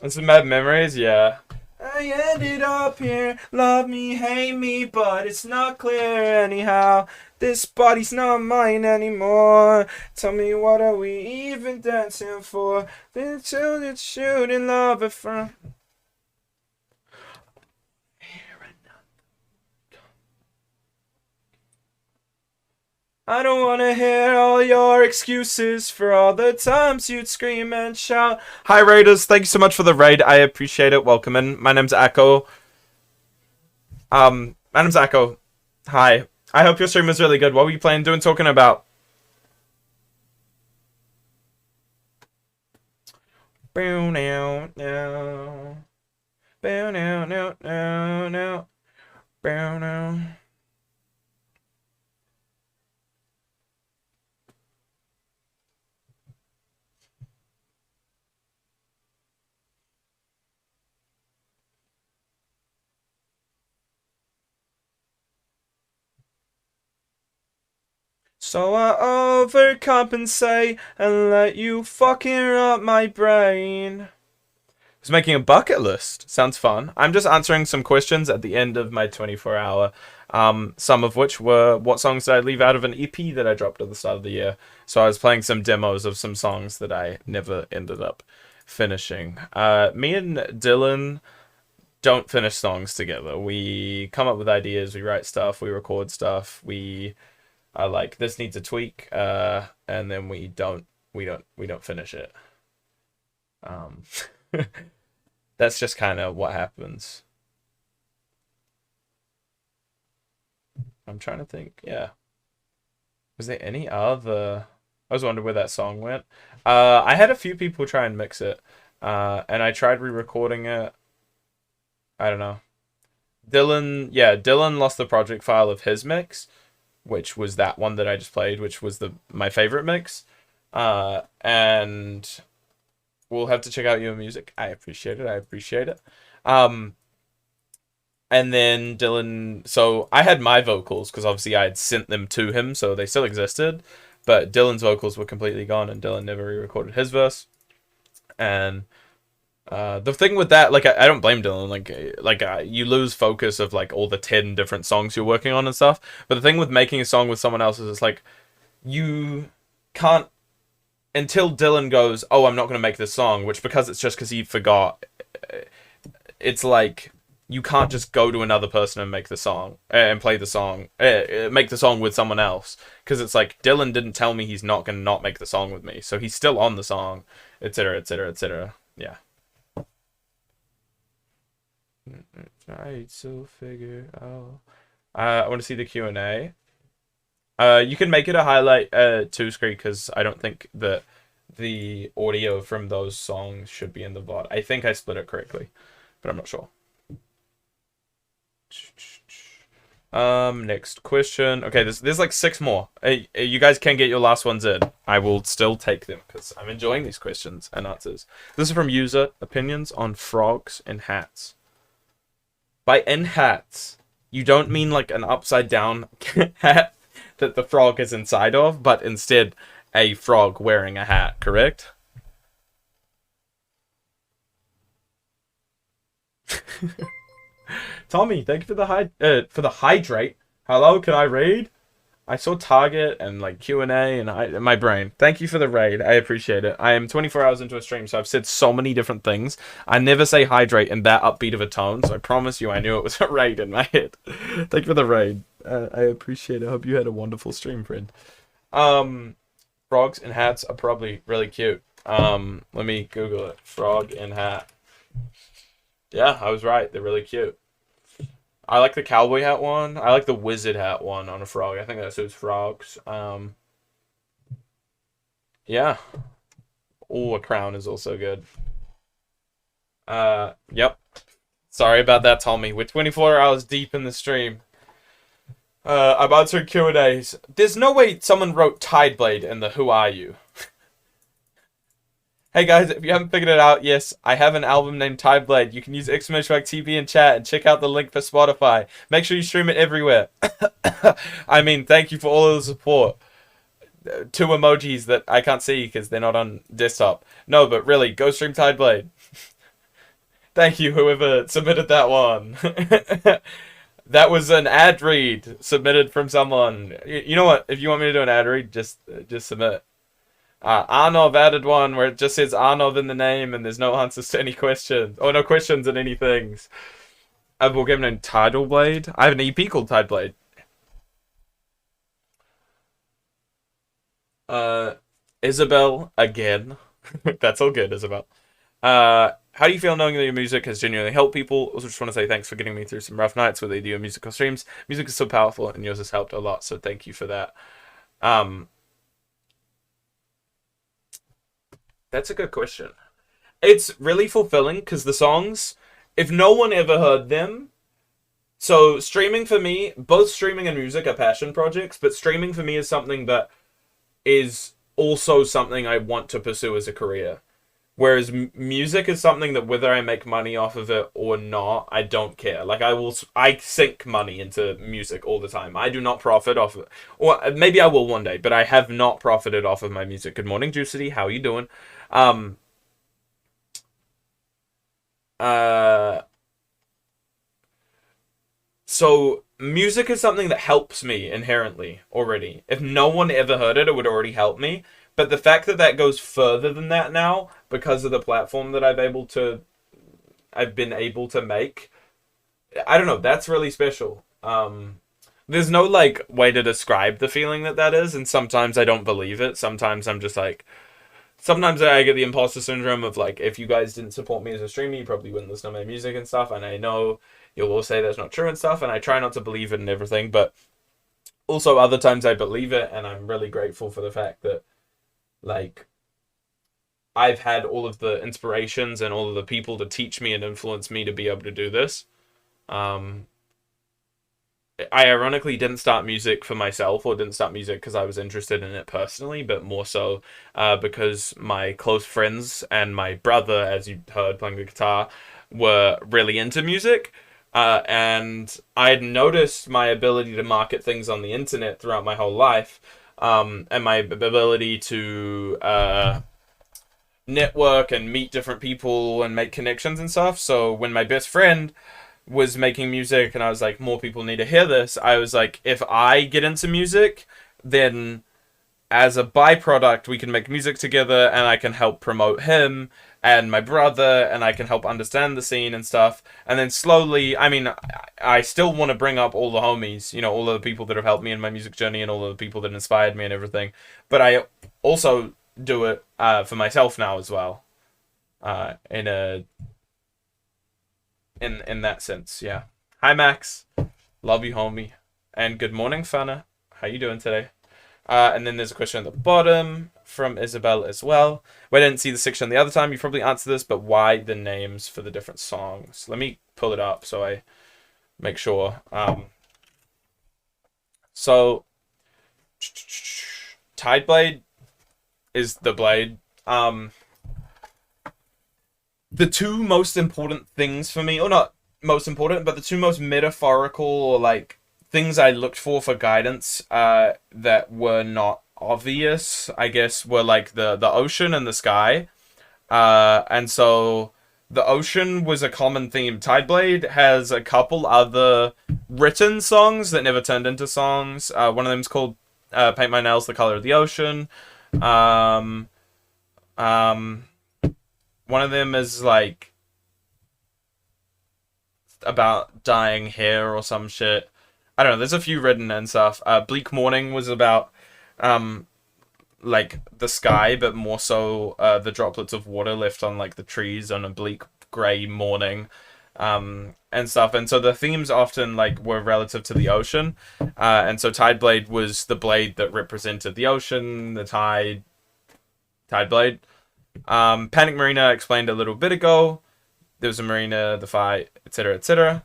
It's some bad memories, yeah. I ended up here, love me, hate me, but it's not clear anyhow. This body's not mine anymore. Tell me, what are we even dancing for? The children shooting love at front. I don't wanna hear all your excuses for all the times you'd scream and shout. Hi Raiders, thank you so much for the raid. I appreciate it. Welcome in. My name's Echo. My name's Echo. Hi. I hope your stream was really good. What were you playing, doing, talking about? Bow now, now. Bow now, now, now, now. Bow now. So I overcompensate and let you fucking up my brain. I was making a bucket list. Sounds fun. I'm just answering some questions at the end of my 24-hour. Some of which were what songs did I leave out of an EP that I dropped at the start of the year. So I was playing some demos of some songs that I never ended up finishing. Me and Dylan don't finish songs together. We come up with ideas, we write stuff, we record stuff, we are like, this needs a tweak, and then we don't finish it. That's just kind of what happens. I'm trying to think. Yeah. Was there any other? I was wondering where that song went. I had a few people try and mix it, and I tried re-recording it. I don't know. Dylan lost the project file of his mix, which was that one that I just played, which was my favorite mix. And we'll have to check out your music. I appreciate it. And then Dylan, so I had my vocals because obviously I had sent them to him, so they still existed. But Dylan's vocals were completely gone, and Dylan never re-recorded his verse. And the thing with that, like, I don't blame Dylan. You lose focus of like all the 10 different songs you're working on and stuff. But the thing with making a song with someone else is it's like you can't until Dylan goes, "Oh, I'm not gonna make this song," which because it's just because he forgot. It's like you can't just go to another person and make the song and play the song, make the song with someone else, because it's like Dylan didn't tell me he's not gonna not make the song with me, so he's still on the song, etc., etc., etc. Yeah. Try to figure out. I want to see the Q&A. You can make it a highlight two screen because I don't think that the audio from those songs should be in the VOD. I think I split it correctly, but I'm not sure. Next question. Okay, there's like six more. You guys can get your last ones in. I will still take them because I'm enjoying these questions and answers. This is from user opinions on frogs in hats. By in hats, you don't mean like an upside down hat that the frog is inside of, but instead a frog wearing a hat, correct? Tommy, thank you for the hydrate. Hello, can I read? I saw Target and like Q&A and in my brain. Thank you for the raid. I appreciate it. I am 24 hours into a stream, so I've said so many different things. I never say hydrate in that upbeat of a tone, so I promise you I knew it was a raid in my head. Thank you for the raid. I appreciate it. I hope you had a wonderful stream, friend. Frogs in hats are probably really cute. Let me Google it. Frog in hat. Yeah, I was right. They're really cute. I like the cowboy hat one. I like the wizard hat one on a frog. I think that suits frogs. Yeah. Oh, a crown is also good. Yep. Sorry about that, Tommy. We're 24 hours deep in the stream. I'm answering Q&As. There's no way someone wrote Tideblade in the Who Are You? Hey guys, if you haven't figured it out, yes, I have an album named Tideblade. You can use TV in chat and check out the link for Spotify. Make sure you stream it everywhere. I mean, thank you for all of the support. Two emojis that I can't see because they're not on desktop. No, but really, go stream Tideblade. Thank you, whoever submitted that one. That was an ad read submitted from someone. You know what? If you want me to do an ad read, just submit. Arnov added one where it just says Arnov in the name and there's no answers to any questions. Or no questions in any things. We'll give him Tidal Blade. I have an EP called Tideblade. Isabel again. That's all good, Isabel. How do you feel knowing that your music has genuinely helped people? Also, just want to say thanks for getting me through some rough nights where they do musical streams. Music is so powerful, and yours has helped a lot. So thank you for that. That's a good question. It's really fulfilling because the songs, if no one ever heard them, so streaming for me, both streaming and music are passion projects, but streaming for me is something that is also something I want to pursue as a career. Whereas music is something that whether I make money off of it or not, I don't care. Like I sink money into music all the time. I do not profit off of it. Or maybe I will one day, but I have not profited off of my music. Good morning, Juicity. How are you doing? So music is something that helps me inherently already. If no one ever heard it, it would already help me. But the fact that that goes further than that now, because of the platform that I've been able to make, I don't know, that's really special. There's no like way to describe the feeling that is, and sometimes I don't believe it. Sometimes I'm just like, sometimes I get the imposter syndrome of like, if you guys didn't support me as a streamer, you probably wouldn't listen to my music and stuff. And I know you'll all say that's not true and stuff, and I try not to believe it and everything, but also other times I believe it, and I'm really grateful for the fact that like I've had all of the inspirations and all of the people to teach me and influence me to be able to do this. Um, I ironically didn't start music for myself or didn't start music because I was interested in it personally, but more so because my close friends and my brother, as you heard playing the guitar, were really into music. And I had noticed my ability to market things on the internet throughout my whole life, and my ability to network and meet different people and make connections and stuff. So when my best friend was making music and I was like, more people need to hear this, I was like, if I get into music, then as a byproduct we can make music together and I can help promote him and my brother and I can help understand the scene and stuff. And then slowly, I mean, I still want to bring up all the homies, you know, all of the people that have helped me in my music journey and all of the people that inspired me and everything, but I also do it for myself now as well, in in that sense. Yeah. Hi Max, love you, homie, and good morning, Fana. How you doing today? And then there's a question at the bottom from Isabel as well. We didn't see the section the other time. You probably answered this, but why the names for the different songs? Let me pull it up so I make sure. So Tideblade is the blade. The two most important things for me, or not most important, but the two most metaphorical or like things I looked for guidance that were not obvious, I guess, were like the ocean and the sky. And so the ocean was a common theme. Tideblade has a couple other written songs that never turned into songs. One of them is called Paint My Nails the Color of the Ocean. Um, um, One of them is like about dyeing hair or some shit. I don't know. There's a few written and stuff. Bleak Morning was about like the sky, but more so the droplets of water left on like the trees on a bleak gray morning, and stuff. And so the themes often like were relative to the ocean, and so Tideblade was the blade that represented the ocean, the tide blade. Panic Marina explained a little bit ago. There was a marina, the fight, etc., etc.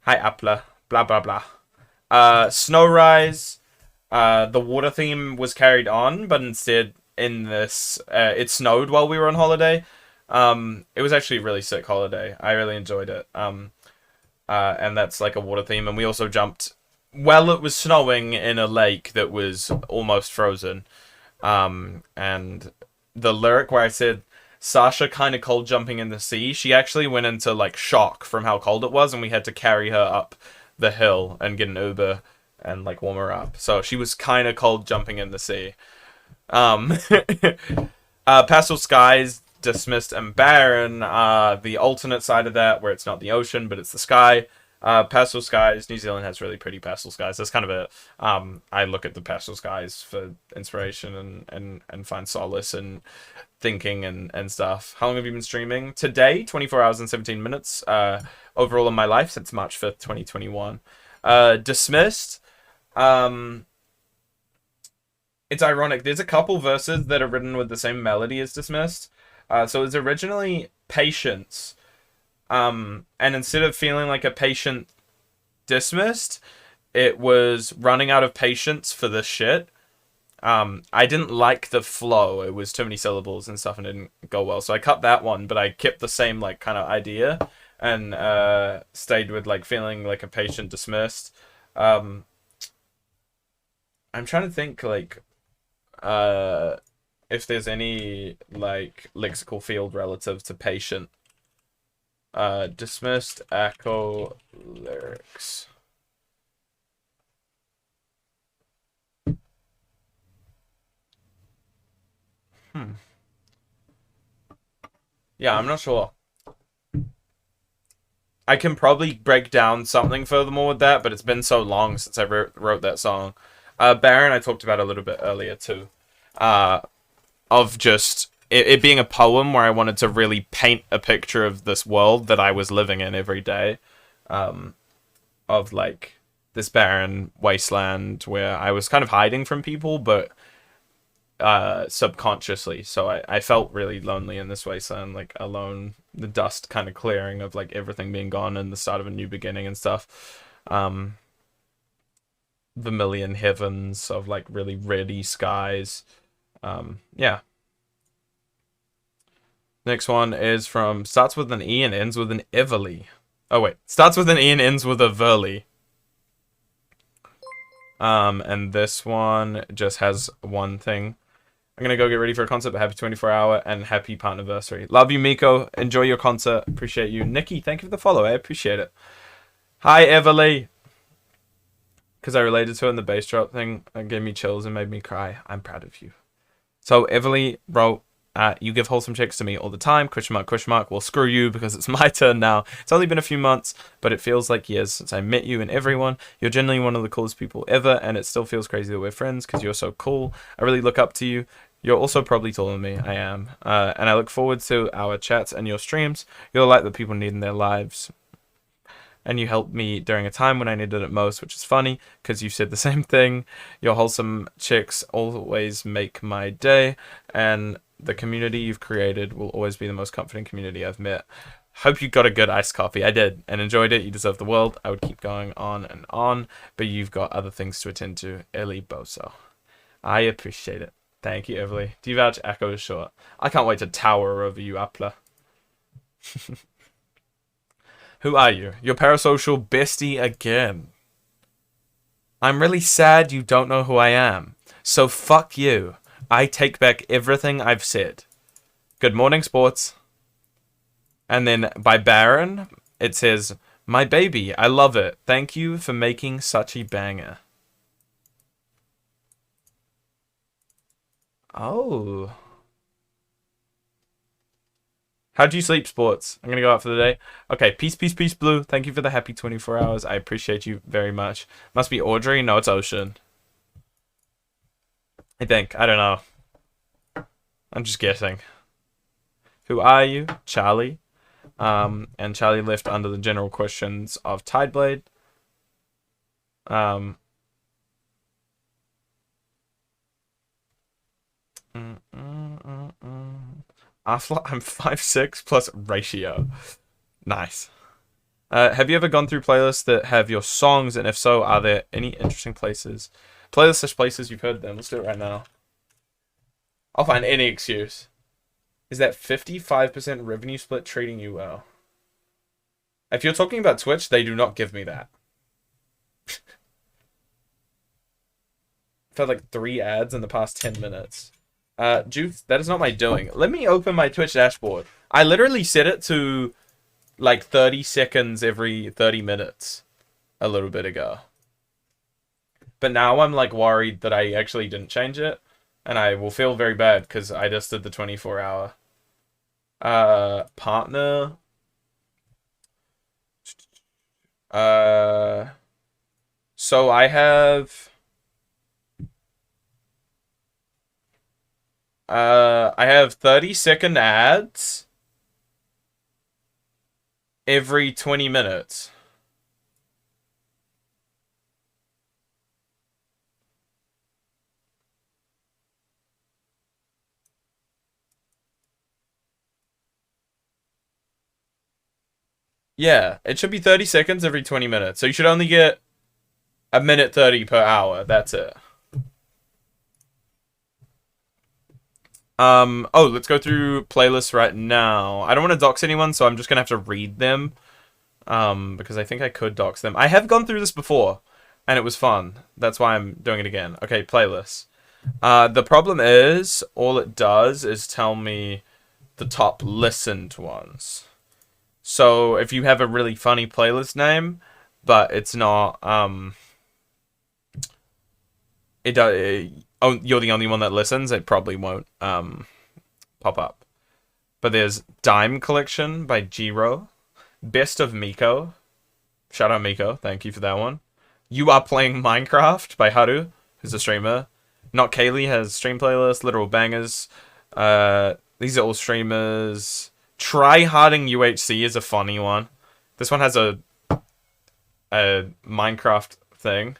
Hi Apla, blah blah blah. Snow Rise. The water theme was carried on, but instead in this, it snowed while we were on holiday. It was actually a really sick holiday. I really enjoyed it. And that's like a water theme. And we also jumped while it was snowing in a lake that was almost frozen. And the lyric where I said Sasha kind of cold jumping in the sea, she actually went into like shock from how cold it was, and we had to carry her up the hill and get an Uber and like warm her up. So she was kind of cold jumping in the sea. Pastel Skies, Dismissed, and Barren are the alternate side of that, where it's not the ocean but it's the sky. Pastel Skies, New Zealand has really pretty pastel skies. That's kind of a I look at the pastel skies for inspiration and find solace in thinking and stuff. How long have you been streaming? Today, 24 hours and 17 minutes overall in my life since March 5th, 2021. Dismissed. It's ironic. There's a couple verses that are written with the same melody as Dismissed. So it was originally Patience. And instead of feeling like a patient dismissed, it was running out of patience for this shit. I didn't like the flow. It was too many syllables and stuff and didn't go well. So I cut that one, but I kept the same like kind of idea and stayed with like feeling like a patient dismissed. I'm trying to think like if there's any like lexical field relative to patient. Dismissed echo lyrics. Yeah, I'm not sure. I can probably break down something furthermore with that, but it's been so long since I wrote that song. Baron, I talked about a little bit earlier too. Of just it being a poem where I wanted to really paint a picture of this world that I was living in every day. Of like this barren wasteland where I was kind of hiding from people, but subconsciously. So I felt really lonely in this wasteland, like alone, the dust kind of clearing of like everything being gone and the start of a new beginning and stuff. Vermilion heavens of like really reddy skies. Yeah. Next one is from starts with an E and ends with an Everly. Oh wait, starts with an E and ends with a Verly. And this one just has one thing. I'm gonna go get ready for a concert, but happy 24-hour and happy partnerversary. Love you, Miko. Enjoy your concert. Appreciate you. Nikki, thank you for the follow. I appreciate it. Hi, Everly. Because I related to her in the bass drop thing. It gave me chills and made me cry. I'm proud of you. So, Everly wrote, you give wholesome checks to me all the time. Question mark. Well, screw you because it's my turn now. It's only been a few months, but it feels like years since I met you and everyone. You're genuinely one of the coolest people ever, and it still feels crazy that we're friends because you're so cool. I really look up to you. You're also probably taller than me. I am. And I look forward to our chats and your streams. You're the light that people need in their lives. And you helped me during a time when I needed it most, which is funny because you said the same thing. Your wholesome chicks always make my day, and the community you've created will always be the most comforting community I've met. Hope you got a good iced coffee. I did and enjoyed it. You deserve the world. I would keep going on, but you've got other things to attend to. Ellie Boso. I appreciate it. Thank you, Everly. Do you vouch Echo is short? I can't wait to tower over you, Appler. Who are you? Your parasocial bestie again. I'm really sad you don't know who I am. So fuck you. I take back everything I've said. Good morning, sports. And then by Baron, it says, my baby, I love it. Thank you for making such a banger. Oh. How'd you sleep, sports? I'm gonna go out for the day. Okay, peace, Blue. Thank you for the happy 24 hours. I appreciate you very much. Must be Audrey? No, it's Ocean. I think. I don't know. I'm just guessing. Who are you? Charlie. And Charlie left under the general questions of Tideblade. I'm 5'6" plus ratio. Nice. Have you ever gone through playlists that have your songs, and if so, are there any interesting places? Places you've heard them. Let's do it right now. I'll find any excuse. Is that 55% revenue split treating you well? If you're talking about Twitch, they do not give me that. I've had like 3 ads in the past 10 minutes. Juice, that is not my doing. Let me open my Twitch dashboard. I literally set it to like 30 seconds every 30 minutes a little bit ago. But now I'm like worried that I actually didn't change it. And I will feel very bad because I just did the 24-hour. Partner. So I have... I have 30-second ads every 20 minutes. Yeah, it should be 30 seconds every 20 minutes. So you should only get a minute 30 per hour. That's it. Oh, let's go through playlists right now. I don't want to dox anyone, so I'm just gonna have to read them. Because I think I could dox them. I have gone through this before, and it was fun. That's why I'm doing it again. Okay, playlists. The problem is, all it does is tell me the top listened ones. So, if you have a really funny playlist name, but it's not, you're the only one that listens, it probably won't pop up. But there's Dime Collection by Jiro, Best of Miko, shout out Miko, thank you for that one. You Are Playing Minecraft by Haru, who's a streamer. Not Kaylee has stream playlist, Literal Bangers. These are all streamers. Try Harding UHC is a funny one. This one has a Minecraft thing.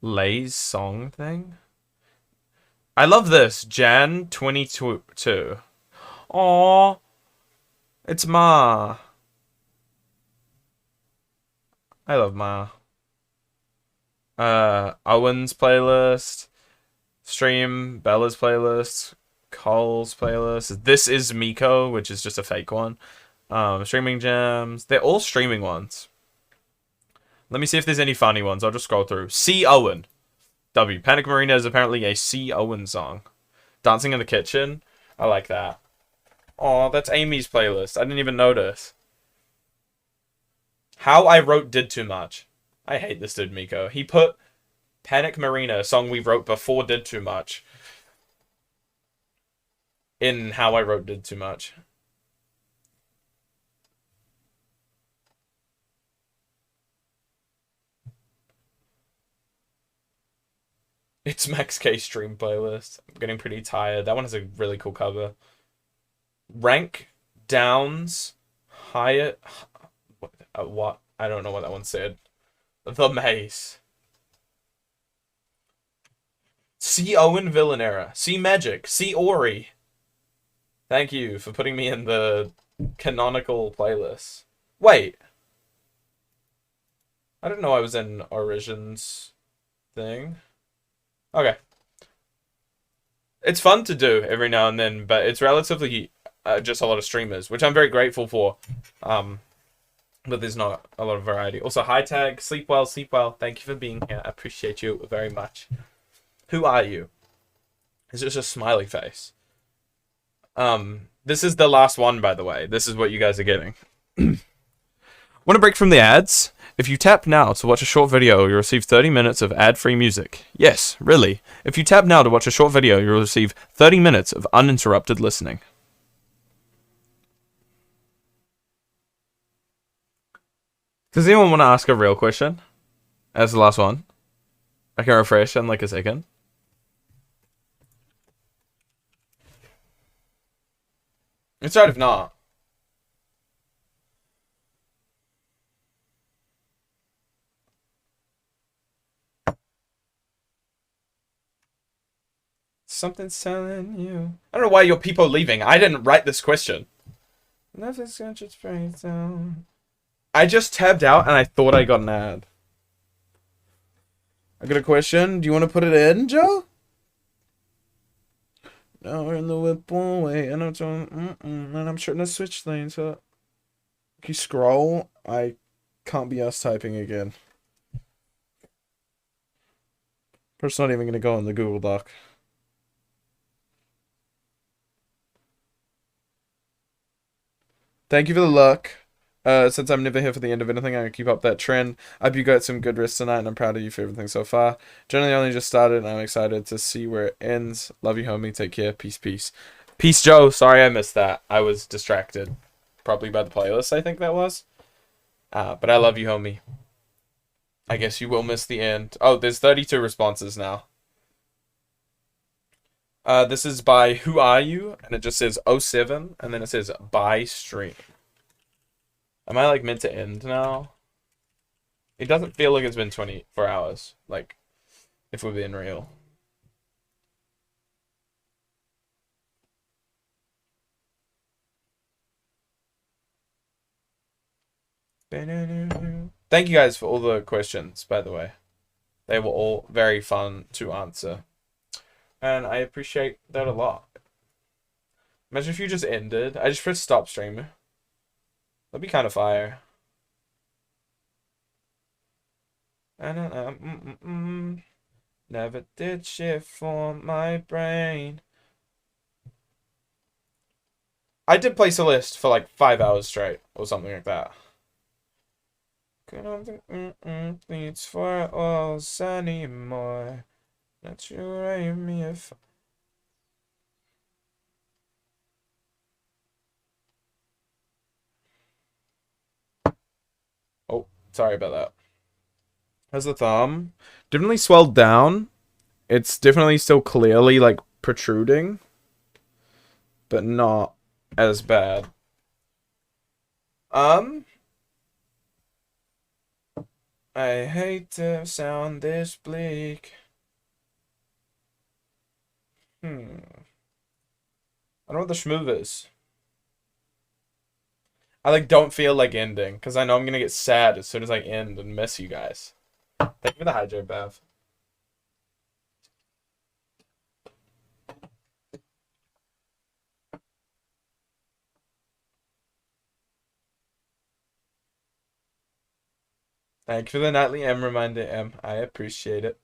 Lay's song thing. I love this. Jan 22. Aww. It's Ma. I love Ma. Owen's playlist. Stream, Bella's playlist. Cole's playlist. This is Miko, which is just a fake one. Streaming Gems. They're all streaming ones. Let me see if there's any funny ones. I'll just scroll through. C. Owen. W. Panic Marina is apparently a C. Owen song. Dancing in the Kitchen. I like that. Oh, that's Amy's playlist. I didn't even notice. How I Wrote Did Too Much. I hate this dude, Miko. He put Panic Marina, a song we wrote before Did Too Much, in How I Wrote Did Too Much. It's Max K stream playlist. I'm getting pretty tired. That one has a really cool cover. Rank Downs Hyatt. What? I don't know what that one said. The Maze. See Owen Villanera. See Magic. See Ori. Thank you for putting me in the canonical playlist. Wait. I didn't know I was in Origins thing. Okay. It's fun to do every now and then, but it's relatively just a lot of streamers, which I'm very grateful for. But there's not a lot of variety. Also, hi tag, sleep well, sleep well. Thank you for being here. I appreciate you very much. Who are you? Is it just a smiley face? This is the last one, by the way. This is what you guys are getting. Want a break from the ads? If you tap now to watch a short video, you'll receive 30 minutes of ad-free music. Yes, really. If you tap now to watch a short video, you'll receive 30 minutes of uninterrupted listening. Does anyone want to ask a real question? As the last one. I can refresh in like a second. It's right if not. Something's telling you. I don't know why your people leaving. I didn't write this question. Nothing's gonna just break down. I just tabbed out and I thought I got an ad. I got a question. Do you want to put it in, Joe? Now we're in the Whipple way, and I'm trying, and I'm trying to switch lanes. So can you scroll? I can't be us typing again. First, not even gonna go in the Google Doc. Thank you for the luck. Since I'm never here for the end of anything, I'm gonna keep up that trend. I hope you got some good risks tonight, and I'm proud of you for everything so far. Generally, only just started, and I'm excited to see where it ends. Love you, homie. Take care. Peace, peace. Peace, Joe. Sorry I missed that. I was distracted. Probably by the playlist, I think that was. But I love you, homie. I guess you will miss the end. Oh, there's 32 responses now. This is by Who Are You? And it just says 07, and then it says Buy Stream. Am I like meant to end now? It doesn't feel like it's been 24 hours. Like, if we're being real. Thank you guys for all the questions, by the way. They were all very fun to answer. And I appreciate that a lot. Imagine if you just ended. I just pressed stop stream. That'd be kind of fire. Never did shit for my brain. I did play Celeste for like 5 hours straight or something like that. Couldn't needs for us anymore. Not you write me if. Oh, sorry about that. How's the thumb? Definitely swelled down. It's definitely still clearly like protruding, but not as bad. I hate to sound this bleak. I don't know what the schmoove is. I like don't feel like ending because I know I'm gonna get sad as soon as I end and miss you guys. Thank you for the hydrate, Bev. Thank you for the nightly M reminder, M. I appreciate it.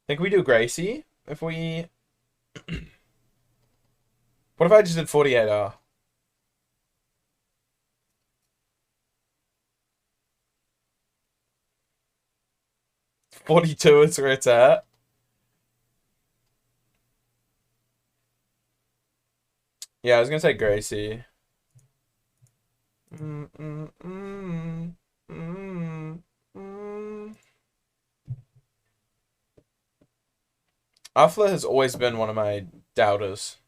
Think we do Gracie if we. What if I just did 48R? 42 is where it's at. Yeah, I was gonna say Gracie. Mm, mm, mm, mm, mm. Afla has always been one of my doubters.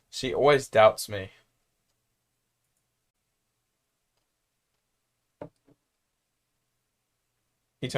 She always doubts me. He turned